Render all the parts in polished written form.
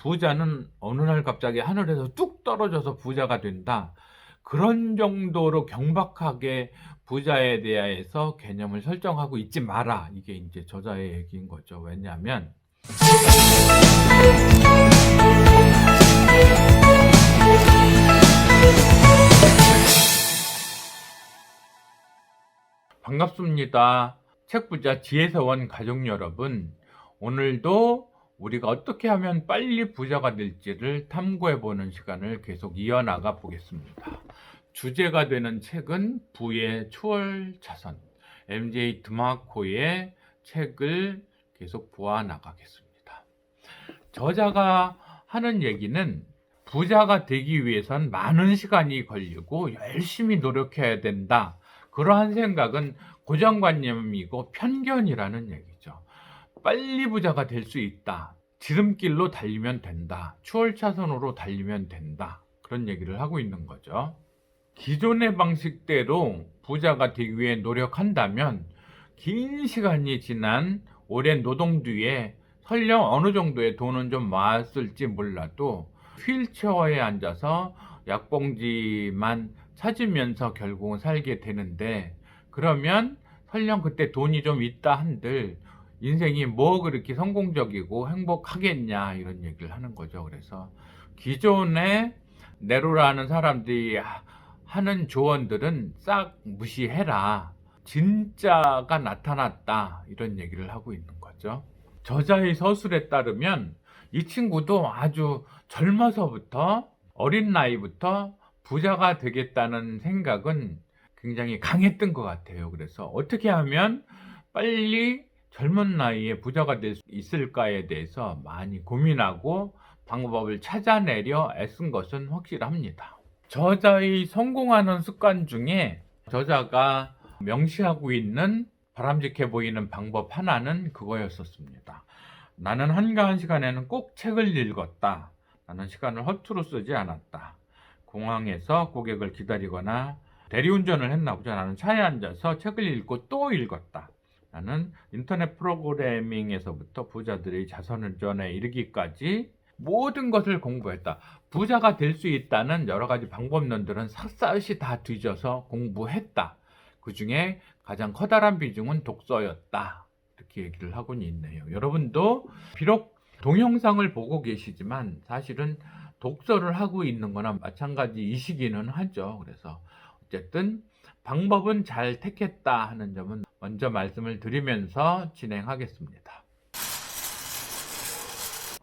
부자는 어느 날 갑자기 하늘에서 뚝 떨어져서 부자가 된다. 그런 정도로 경박하게 부자에 대해서 개념을 설정하고 있지 마라. 이게 이제 저자의 얘기인 거죠. 왜냐하면 반갑습니다. 책부자 지혜서원 가족 여러분, 오늘도 우리가 어떻게 하면 빨리 부자가 될지를 탐구해보는 시간을 계속 이어나가 보겠습니다. 주제가 되는 책은 부의 추월차선, MJ 드마코의 책을 계속 보아 나가겠습니다. 저자가 하는 얘기는 부자가 되기 위해선 많은 시간이 걸리고 열심히 노력해야 된다. 그러한 생각은 고정관념이고 편견이라는 얘기죠. 빨리 부자가 될 수 있다. 지름길로 달리면 된다. 추월차선으로 달리면 된다. 그런 얘기를 하고 있는 거죠. 기존의 방식대로 부자가 되기 위해 노력한다면 긴 시간이 지난 오랜 노동 뒤에 설령 어느 정도의 돈은 좀 모았을지 몰라도 휠체어에 앉아서 약봉지만 찾으면서 결국은 살게 되는데, 그러면 설령 그때 돈이 좀 있다 한들 인생이 뭐 그렇게 성공적이고 행복하겠냐, 이런 얘기를 하는 거죠. 그래서 기존에 네로라는 사람들이 하는 조언들은 싹 무시해라. 진짜가 나타났다. 이런 얘기를 하고 있는 거죠. 저자의 서술에 따르면 이 친구도 아주 젊어서부터, 어린 나이부터 부자가 되겠다는 생각은 굉장히 강했던 것 같아요. 그래서 어떻게 하면 빨리 젊은 나이에 부자가 될 수 있을까에 대해서 많이 고민하고 방법을 찾아내려 애쓴 것은 확실합니다. 저자의 성공하는 습관 중에 저자가 명시하고 있는 바람직해 보이는 방법 하나는 그거였었습니다. 나는 한가한 시간에는 꼭 책을 읽었다. 나는 시간을 허투루 쓰지 않았다. 공항에서 고객을 기다리거나 대리운전을 했나 보죠. 나는 차에 앉아서 책을 읽고 또 읽었다. 나는 인터넷 프로그래밍에서부터 부자들의 자선운전에 이르기까지 모든 것을 공부했다. 부자가 될 수 있다는 여러 가지 방법론들은 샅샅이 다 뒤져서 공부했다. 그 중에 가장 커다란 비중은 독서였다. 이렇게 얘기를 하고 있네요. 여러분도 비록 동영상을 보고 계시지만 사실은 독서를 하고 있는 거나 마찬가지이시기는 하죠. 그래서 어쨌든 방법은 잘 택했다 하는 점은 먼저 말씀을 드리면서 진행하겠습니다.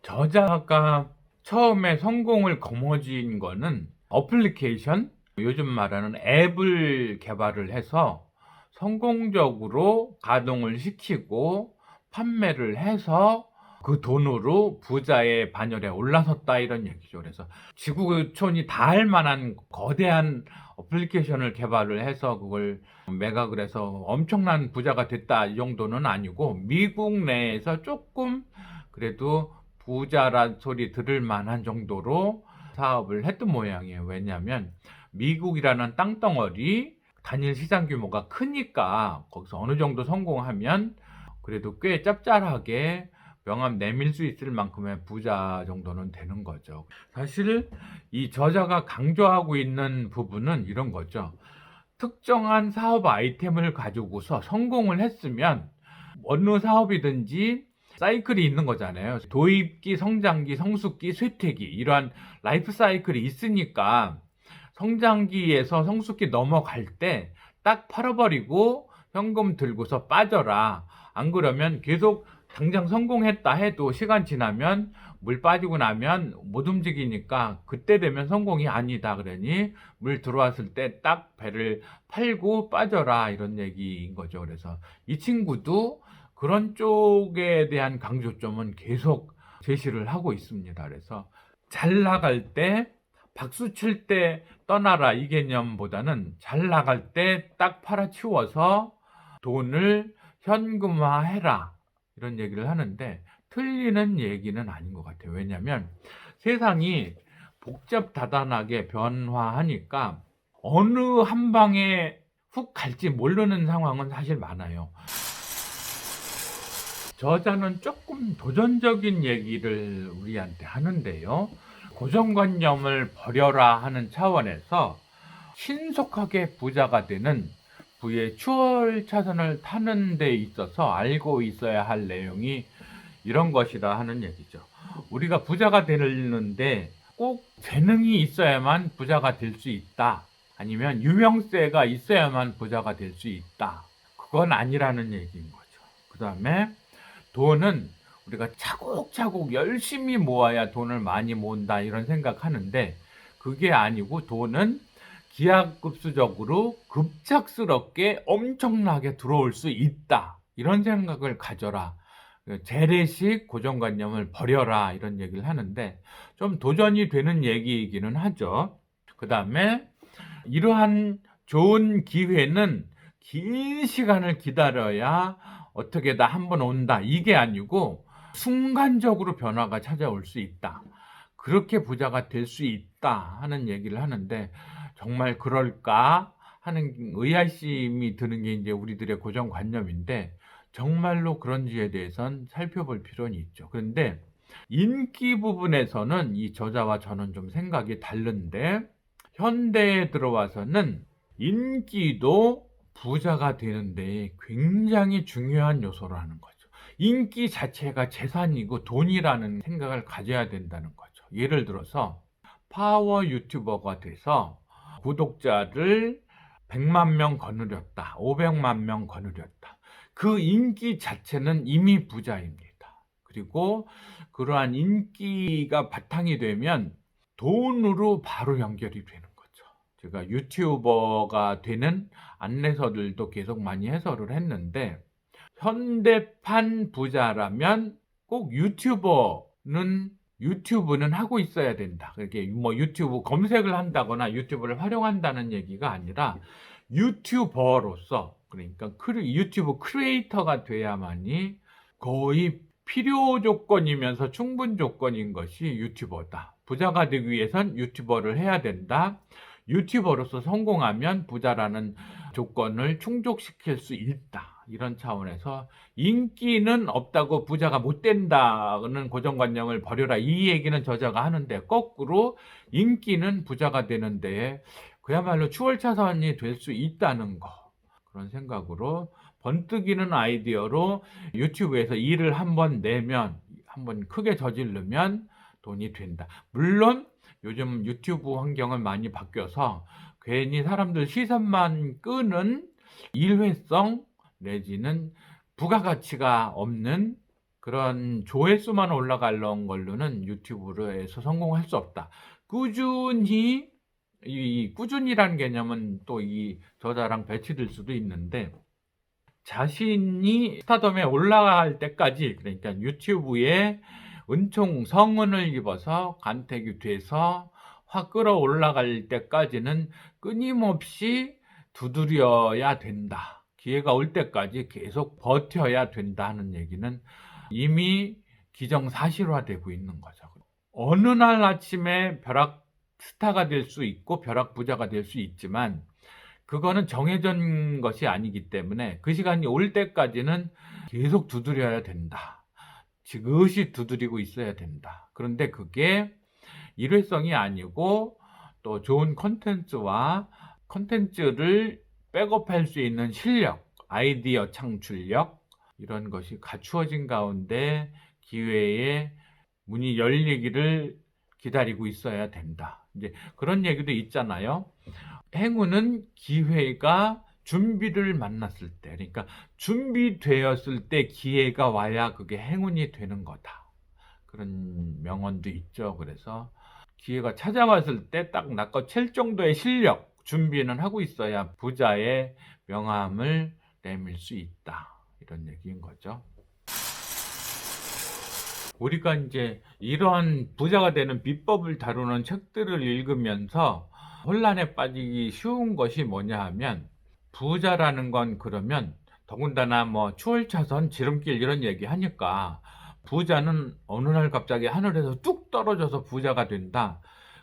저자가 처음에 성공을 거머쥔 거는 어플리케이션, 요즘 말하는 앱을 개발을 해서 성공적으로 가동을 시키고 판매를 해서 그 돈으로 부자의 반열에 올라섰다, 이런 얘기죠. 그래서 지구촌이 다 할 만한 거대한 어플리케이션을 개발을 해서 그걸 매각을 해서 엄청난 부자가 됐다, 이 정도는 아니고 미국 내에서 조금 그래도 부자란 소리 들을 만한 정도로 사업을 했던 모양이에요. 왜냐하면 미국이라는 땅덩어리, 단일 시장 규모가 크니까 거기서 어느 정도 성공하면 그래도 꽤 짭짤하게 명함 내밀 수 있을 만큼의 부자 정도는 되는 거죠. 사실 이 저자가 강조하고 있는 부분은 이런 거죠. 특정한 사업 아이템을 가지고서 성공을 했으면 어느 사업이든지 사이클이 있는 거잖아요. 도입기, 성장기, 성숙기, 쇠퇴기, 이러한 라이프 사이클이 있으니까 성장기에서 성숙기 넘어갈 때 딱 팔아버리고 현금 들고서 빠져라. 안 그러면 계속 당장 성공했다 해도 시간 지나면 물 빠지고 나면 못 움직이니까 그때 되면 성공이 아니다. 그러니 물 들어왔을 때 딱 배를 팔고 빠져라, 이런 얘기인 거죠. 그래서 이 친구도 그런 쪽에 대한 강조점은 계속 제시를 하고 있습니다. 그래서 잘 나갈 때, 박수 칠 때 떠나라, 이 개념보다는 잘 나갈 때 딱 팔아치워서 돈을 현금화해라, 이런 얘기를 하는데 틀리는 얘기는 아닌 것 같아요. 왜냐하면 세상이 복잡다단하게 변화하니까 어느 한 방에 훅 갈지 모르는 상황은 사실 많아요. 저자는 조금 도전적인 얘기를 우리한테 하는데요. 고정관념을 버려라 하는 차원에서 신속하게 부자가 되는 부의 추월차선을 타는 데 있어서 알고 있어야 할 내용이 이런 것이다 하는 얘기죠. 우리가 부자가 되는데 꼭 재능이 있어야만 부자가 될 수 있다. 아니면 유명세가 있어야만 부자가 될 수 있다. 그건 아니라는 얘기인 거죠. 그 다음에 돈은 우리가 차곡차곡 열심히 모아야 돈을 많이 모은다 이런 생각하는데 그게 아니고 돈은 기하급수적으로 급작스럽게 엄청나게 들어올 수 있다. 이런 생각을 가져라. 재래식 고정관념을 버려라 이런 얘기를 하는데 좀 도전이 되는 얘기이기는 하죠. 그 다음에 이러한 좋은 기회는 긴 시간을 기다려야 어떻게 다 한번 온다 이게 아니고 순간적으로 변화가 찾아올 수 있다. 그렇게 부자가 될 수 있다 하는 얘기를 하는데 정말 그럴까 하는 의아심이 드는 게 이제 우리들의 고정관념인데 정말로 그런지에 대해서는 살펴볼 필요는 있죠. 그런데 인기 부분에서는 이 저자와 저는 좀 생각이 다른데 현대에 들어와서는 인기도 부자가 되는데 굉장히 중요한 요소라는 거죠. 인기 자체가 재산이고 돈이라는 생각을 가져야 된다는 거죠. 예를 들어서 파워 유튜버가 돼서 구독자를 100만 명 거느렸다, 500만 명 거느렸다. 그 인기 자체는 이미 부자입니다. 그리고 그러한 인기가 바탕이 되면 돈으로 바로 연결이 되는 거죠. 제가 유튜버가 되는 안내서들도 계속 많이 해설을 했는데 현대판 부자라면 꼭 유튜브는 하고 있어야 된다. 그렇게 뭐 유튜브 검색을 한다거나 유튜브를 활용한다는 얘기가 아니라 유튜버로서 그러니까 유튜브 크리에이터가 돼야만이 거의 필요 조건이면서 충분 조건인 것이 유튜버다. 부자가 되기 위해선 유튜버를 해야 된다. 유튜버로서 성공하면 부자라는 조건을 충족시킬 수 있다. 이런 차원에서 인기는 없다고 부자가 못 된다는 고정관념을 버려라. 이 얘기는 저자가 하는데 거꾸로 인기는 부자가 되는데 그야말로 추월차선이 될 수 있다는 거. 그런 생각으로 번뜩이는 아이디어로 유튜브에서 일을 한번 내면 한번 크게 저지르면 돈이 된다. 물론 요즘 유튜브 환경은 많이 바뀌어서 괜히 사람들 시선만 끄는 일회성 내지는 부가가치가 없는 그런 조회수만 올라가는 걸로는 유튜브에서 성공할 수 없다. 꾸준히라는 개념은 또 이 저자랑 배치될 수도 있는데 자신이 스타덤에 올라갈 때까지 그러니까 유튜브에 성운을 입어서 간택이 돼서 확 끌어올라갈 때까지는 끊임없이 두드려야 된다. 기회가 올 때까지 계속 버텨야 된다는 얘기는 이미 기정사실화되고 있는 거죠. 어느 날 아침에 벼락 스타가 될 수 있고 벼락 부자가 될 수 있지만 그거는 정해진 것이 아니기 때문에 그 시간이 올 때까지는 계속 두드려야 된다. 지그시 두드리고 있어야 된다. 그런데 그게 일회성이 아니고 또 좋은 컨텐츠를 백업할 수 있는 실력, 아이디어 창출력 이런 것이 갖추어진 가운데 기회의 문이 열리기를 기다리고 있어야 된다. 이제 그런 얘기도 있잖아요. 행운은 기회가 준비를 만났을 때, 그러니까 준비되었을 때 기회가 와야 그게 행운이 되는 거다. 그런 명언도 있죠. 그래서 기회가 찾아왔을 때 딱 낚아챌 정도의 실력, 준비는 하고 있어야 부자의 명함을 내밀 수 있다. 이런 얘기인 거죠. 우리가 이제 이런 부자가 되는 비법을 다루는 책들을 읽으면서 혼란에 빠지기 쉬운 것이 뭐냐 하면 부자라는 건 그러면 더군다나 뭐 추월차선 지름길 이런 얘기 하니까 부자는 어느 날 갑자기 하늘에서 뚝 떨어져서 부자가 된다.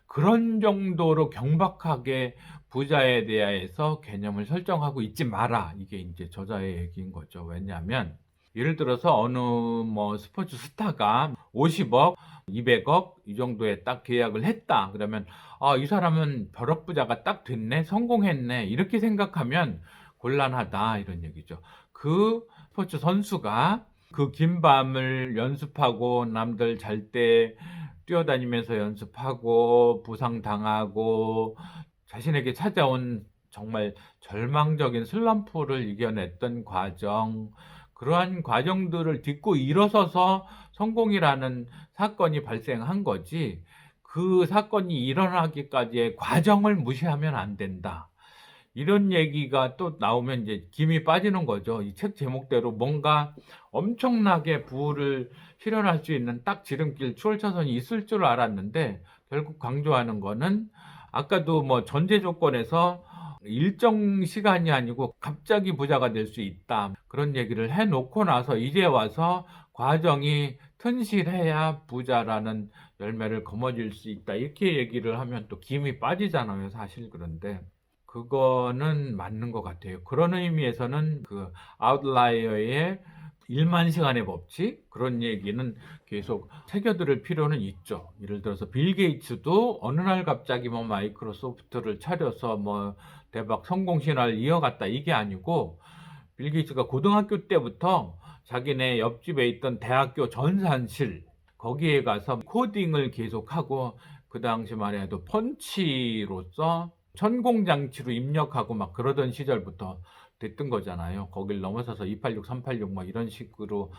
그런 정도로 경박하게 부자에 대해서 개념을 설정하고 있지 마라. 이게 이제 저자의 얘기인 거죠. 왜냐하면 예를 들어서 어느 뭐 스포츠 스타가 50억, 200억 이 정도에 딱 계약을 했다. 그러면 이 사람은 벼락부자가 딱 됐네, 성공했네 이렇게 생각하면 곤란하다 이런 얘기죠. 그 스포츠 선수가 그 긴 밤을 연습하고 남들 잘 때 뛰어다니면서 연습하고 부상당하고 자신에게 찾아온 정말 절망적인 슬럼프를 이겨냈던 과정, 그러한 과정들을 딛고 일어서서 성공이라는 사건이 발생한 거지, 그 사건이 일어나기까지의 과정을 무시하면 안 된다. 이런 얘기가 또 나오면 이제 김이 빠지는 거죠. 이 책 제목대로 뭔가 엄청나게 부를 실현할 수 있는 딱 지름길, 추월차선이 있을 줄 알았는데 결국 강조하는 거는 아까도 뭐 전제 조건에서 일정 시간이 아니고 갑자기 부자가 될 수 있다. 그런 얘기를 해놓고 나서 이제 와서 과정이 튼실해야 부자라는 열매를 거머쥘 수 있다. 이렇게 얘기를 하면 또 김이 빠지잖아요. 사실 그런데. 그거는 맞는 것 같아요. 그런 의미에서는 그 아웃라이어의 1만 시간의 법칙 그런 얘기는 계속 새겨들을 필요는 있죠. 예를 들어서 빌 게이츠도 어느 날 갑자기 뭐 마이크로소프트를 차려서 뭐 대박 성공 신화를 이어갔다 이게 아니고, 빌 게이츠가 고등학교 때부터 자기네 옆집에 있던 대학교 전산실 거기에 가서 코딩을 계속하고, 그 당시만 해도 펀치로서 천공장치로 입력하고 막 그러던 시절부터 됐던 거잖아요. 거길 넘어서서 286, 386 뭐 이런 식으로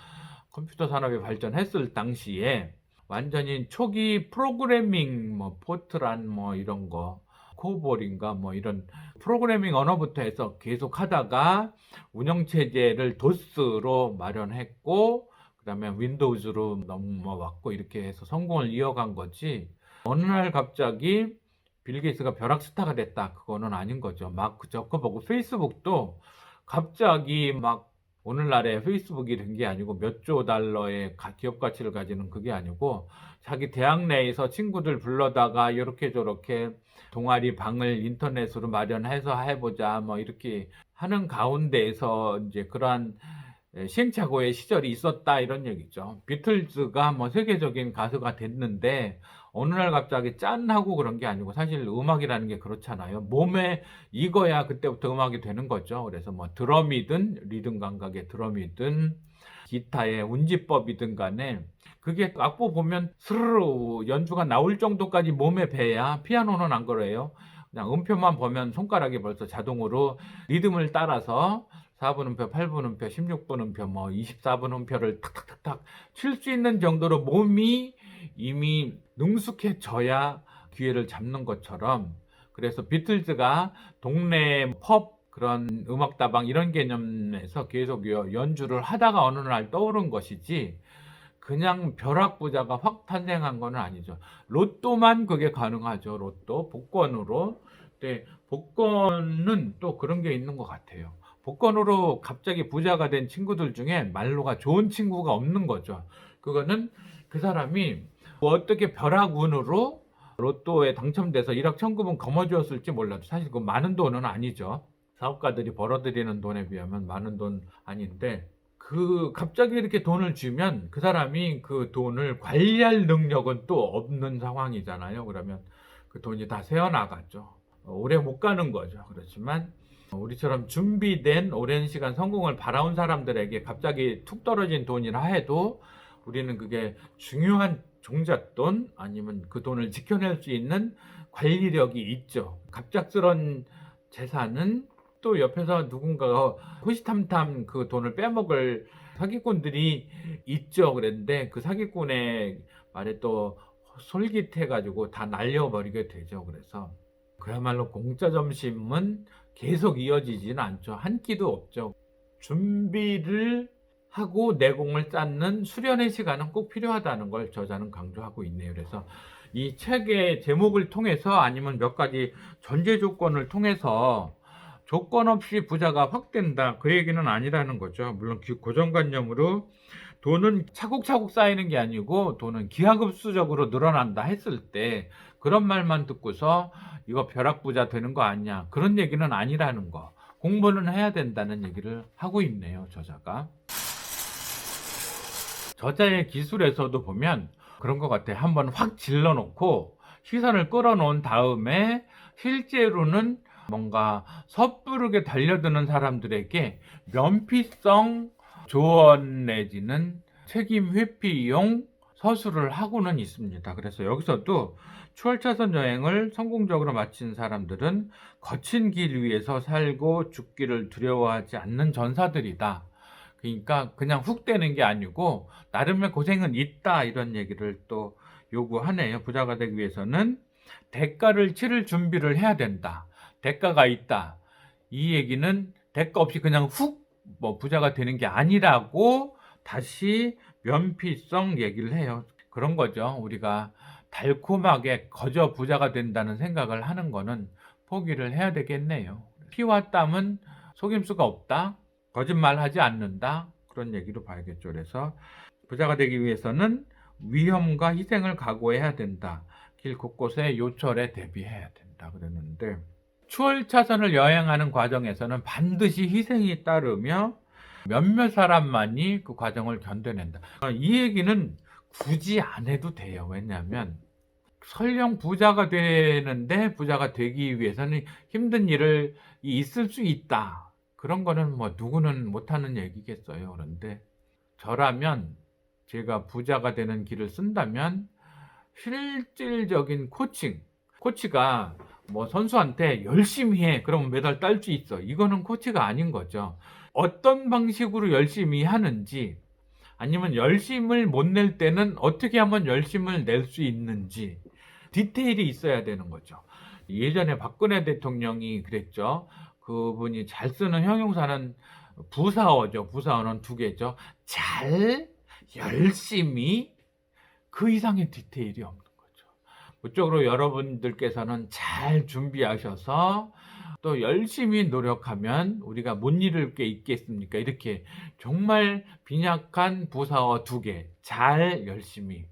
컴퓨터 산업이 발전했을 당시에 완전히 초기 프로그래밍 뭐 포트란 뭐 이런 거 코볼인가 뭐 이런 프로그래밍 언어부터 해서 계속 하다가 운영체제를 도스로 마련했고 그다음에 윈도우즈로 넘어왔고 이렇게 해서 성공을 이어간 거지, 어느 날 갑자기 빌 게이츠가 벼락 스타가 됐다 그거는 아닌 거죠. 마크 저커버그 페이스북도 갑자기 막 오늘날의 페이스북이 된 게 아니고 몇 조 달러의 기업 가치를 가지는 그게 아니고, 자기 대학 내에서 친구들 불러다가 이렇게 저렇게 동아리 방을 인터넷으로 마련해서 해보자 뭐 이렇게 하는 가운데에서 이제 그러한 시행착오의 시절이 있었다 이런 얘기죠. 비틀즈가 뭐 세계적인 가수가 됐는데 어느 날 갑자기 짠 하고 그런 게 아니고, 사실 음악이라는 게 그렇잖아요. 몸에 익어야 그때부터 음악이 되는 거죠. 그래서 뭐 드럼이든 리듬 감각의 드럼이든 기타의 운지법이든 간에 그게 악보 보면 스르르 연주가 나올 정도까지 몸에 배야, 피아노는 안 그래요. 그냥 음표만 보면 손가락이 벌써 자동으로 리듬을 따라서 4분 음표, 8분 음표, 16분 음표, 뭐 24분 음표를 탁탁탁탁 칠 수 있는 정도로 몸이 이미 능숙해져야 기회를 잡는 것처럼, 그래서 비틀즈가 동네 펍 그런 음악다방 이런 개념에서 계속 연주를 하다가 어느 날 떠오른 것이지 그냥 벼락부자가 확 탄생한 건 아니죠. 로또만 그게 가능하죠. 로또 복권으로. 근데 복권은 또 그런 게 있는 것 같아요. 복권으로 갑자기 부자가 된 친구들 중에 말로가 좋은 친구가 없는 거죠. 그거는 그 사람이 뭐 어떻게 벼락운으로 로또에 당첨돼서 1억 1,900원 거머쥐었을지 몰라도 사실 그 많은 돈은 아니죠. 사업가들이 벌어들이는 돈에 비하면 많은 돈 아닌데, 그 갑자기 이렇게 돈을 주면 그 사람이 그 돈을 관리할 능력은 또 없는 상황이잖아요. 그러면 그 돈이 다 새어나가죠. 오래 못 가는 거죠. 그렇지만 우리처럼 준비된 오랜 시간 성공을 바라온 사람들에게 갑자기 툭 떨어진 돈이라 해도 우리는 그게 중요한 종잣돈 아니면 그 돈을 지켜낼 수 있는 관리력이 있죠. 갑작스런 재산은 또 옆에서 누군가가 호시탐탐 그 돈을 빼먹을 사기꾼들이 있죠. 그랬는데 그 사기꾼의 말에 또 솔깃해가지고 다 날려버리게 되죠. 그래서 그야말로 공짜 점심은 계속 이어지지는 않죠. 한 끼도 없죠. 준비를 하고 내공을 쌓는 수련의 시간은 꼭 필요하다는 걸 저자는 강조하고 있네요. 그래서 이 책의 제목을 통해서 아니면 몇 가지 전제 조건을 통해서 조건 없이 부자가 확 된다 그 얘기는 아니라는 거죠. 물론 고정관념으로 돈은 차곡차곡 쌓이는 게 아니고 돈은 기하급수적으로 늘어난다 했을 때 그런 말만 듣고서 이거 벼락부자 되는 거 아니냐 그런 얘기는 아니라는 거, 공부는 해야 된다는 얘기를 하고 있네요 저자가. 저자의 기술에서도 보면 그런 것 같아요. 한번 확 질러놓고 시선을 끌어놓은 다음에 실제로는 뭔가 섣부르게 달려드는 사람들에게 면피성 조언 내지는 책임 회피용 서술을 하고는 있습니다. 그래서 여기서도 추월차선 여행을 성공적으로 마친 사람들은 거친 길 위에서 살고 죽기를 두려워하지 않는 전사들이다. 그러니까 그냥 훅 되는 게 아니고 나름의 고생은 있다, 이런 얘기를 또 요구하네요. 부자가 되기 위해서는 대가를 치를 준비를 해야 된다. 대가가 있다. 이 얘기는 대가 없이 그냥 훅 부자가 되는 게 아니라고 다시 면피성 얘기를 해요. 그런 거죠. 우리가 달콤하게 거저 부자가 된다는 생각을 하는 거는 포기를 해야 되겠네요. 피와 땀은 속임수가 없다. 거짓말하지 않는다. 그런 얘기로 봐야겠죠. 그래서 부자가 되기 위해서는 위험과 희생을 각오해야 된다. 길 곳곳에 요철에 대비해야 된다 그랬는데, 추월차선을 여행하는 과정에서는 반드시 희생이 따르며 몇몇 사람만이 그 과정을 견뎌낸다. 이 얘기는 굳이 안 해도 돼요. 왜냐하면 설령 부자가 되는데 부자가 되기 위해서는 힘든 일을 있을 수 있다. 그런 거는 누구는 못하는 얘기겠어요. 그런데 저라면, 제가 부자가 되는 길을 쓴다면 실질적인 코치가 선수한테 열심히 해, 그러면 메달 딸 수 있어, 이거는 코치가 아닌 거죠. 어떤 방식으로 열심히 하는지, 아니면 열심을 못 낼 때는 어떻게 하면 열심을 낼 수 있는지 디테일이 있어야 되는 거죠. 예전에 박근혜 대통령이 그랬죠. 그분이 잘 쓰는 형용사는 부사어죠. 부사어는 두 개죠. 잘, 열심히, 그 이상의 디테일이 없는 거죠. 그쪽으로 여러분들께서는 잘 준비하셔서 또 열심히 노력하면 우리가 못 이룰 게 있겠습니까? 이렇게 정말 빈약한 부사어 두 개, 잘, 열심히.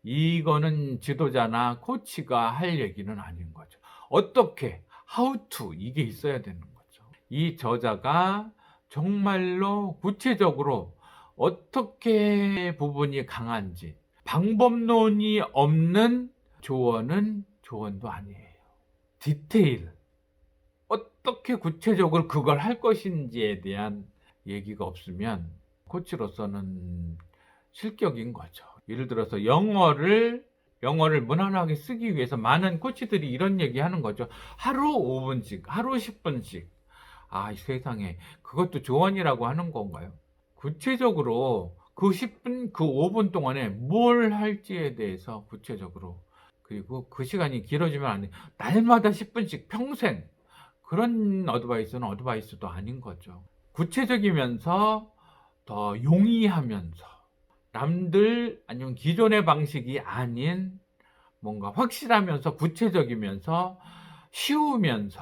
이거는 지도자나 코치가 할 얘기는 아닌 거죠. 어떻게, how to, 이게 있어야 되는 거죠. 이 저자가 정말로 구체적으로 어떻게 부분이 강한지, 방법론이 없는 조언은 조언도 아니에요. 디테일, 어떻게 구체적으로 그걸 할 것인지에 대한 얘기가 없으면 코치로서는 실격인 거죠. 예를 들어서 영어를 무난하게 쓰기 위해서 많은 코치들이 이런 얘기 하는 거죠. 하루 5분씩, 하루 10분씩. 이 세상에, 그것도 조언이라고 하는 건가요? 구체적으로 그 10분, 그 5분 동안에 뭘 할지에 대해서 구체적으로, 그리고 그 시간이 길어지면 안 돼. 날마다 10분씩 평생. 그런 어드바이스도 아닌 거죠. 구체적이면서 더 용이하면서 남들 아니면 기존의 방식이 아닌 뭔가 확실하면서 구체적이면서 쉬우면서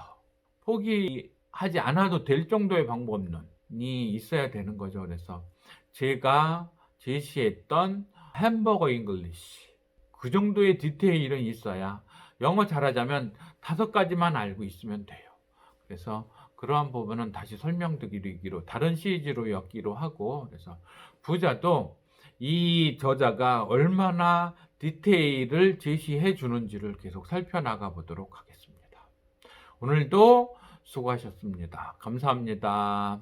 포기하지 않아도 될 정도의 방법론이 있어야 되는 거죠. 그래서 제가 제시했던 햄버거 잉글리시, 그 정도의 디테일은 있어야, 영어 잘하자면 5가지만 알고 있으면 돼요. 그래서 그러한 부분은 다시 설명드리기로, 다른 시리즈로 엮기로 하고, 그래서 부자도 이 저자가 얼마나 디테일을 제시해 주는지를 계속 살펴나가 보도록 하겠습니다. 오늘도 수고하셨습니다. 감사합니다.